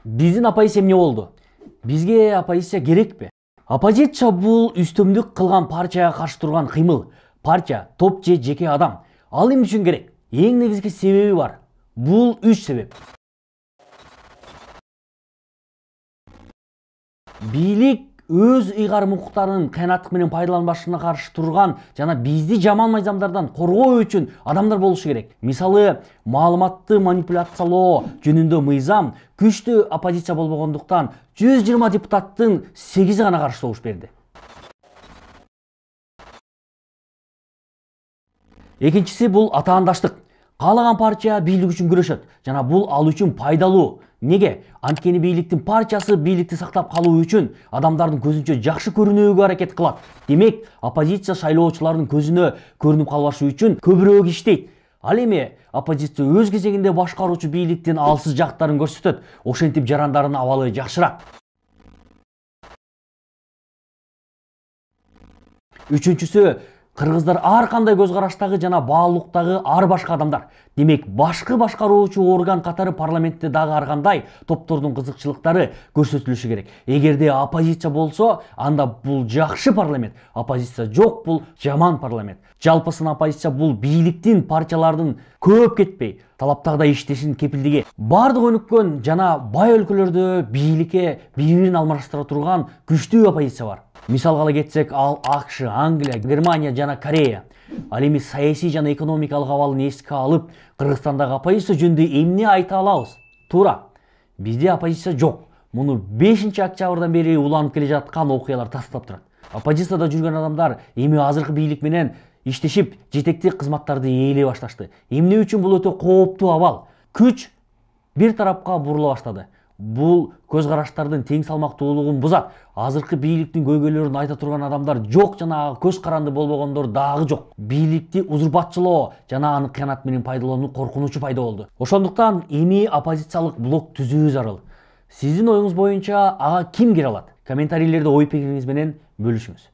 Биздин оппозиция эмне болду? Бизге оппозиция керекпи? Оппозиция бул үстөмдүк кылган партияга каршы турган кыймыл. Партия, топ же жеке адам. Ал эмне үчүн керек? Эң негизги себеби бар. Бул 3 себеп. Бийлик өз ыйгарым укуктарынын кыянаттык менен пайдаланбашына каршы турган жана бизди жаман майзамдардан коргоо үчүн адамдар болушу керек. Мисалы, маалыматты манипуляциялоо жөнүндө мыйзам күчтүү оппозиция болбогондуктан 120 депутаттын 8 гана каршы добуш берди. Экинчиси бул атаандаштык. Каалаган партия бийлик үчүн күрөшөт жана бул ал үчүн пайдалуу. Неге? Анткени бийликтин партиясы бийликти сактап калуу үчүн адамдардын көзүнчө жакшы көрүнүүгө аракет кылат. Демек, оппозиция шайлоочулардын көзүнө көрүнүп калбашы үчүн көбүрөөк иштейт. Ал эми оппозиция өз кезегинде башкаруучу бийликтин алсыз жактарын көрсөтөт. Ошентип жарандардын абалы жакшырак. Үчүнчүсү, кыргыздар ар кандай көз караштагы жана баалуулуктагы ар башка адамдар. Демек, башкы башкаруучу орган катары парламентте дагы ар кандай топтордун кызыкчылыктары көрсөтүлүшү керек. Эгерде оппозиция болсо, анда бул жакшы парламент. Оппозиция жок, бул жаман парламент. Жалпысына оппозиция бул бийликтин партиялардын көп кетпей, талаптагыдай иштешинин кепилдиги. Бардык өнүккөн жана бай өлкөлөрдө бийликке бири-бирин алмаштыра турган күчтүү оппозиция бар. Мисалга ала кетсек, ал АКШ, Англия, Германия жана Корея. Ал эми саясий жана экономикалык абалын эске алып, Кыргызстандагы оппозиция жөнүндө эмне айта алабыз? Туура. Бизде оппозиция жок. Муну 5-октябрдан бери уланып келе жаткан окуялар тастап турат. Оппозицияда жүргөн адамдар эми азыркы бийлик менен иштешип, жетектик кызматтарды ээлей башташты. Эмне үчүн бул өтө кооптуу абал? Күч бир тарапка бурула баштады. Бул көз караштардын тең салмактуулугун бузат. Азыркы бийликтин көйгөйлөрүн айта турган адамдар жок жана көз каранды болбогондор дагы жок. Бийликти узурпатчылоо жана аны кыянат менен пайдалануу коркунучу пайда болду. Ошондуктан эми оппозициялык блок түзүү зарыл. Сиздин оюңуз боюнча ага ким кире алат? Комментарийлерде ой пикириңиз менен бөлүшүңүз.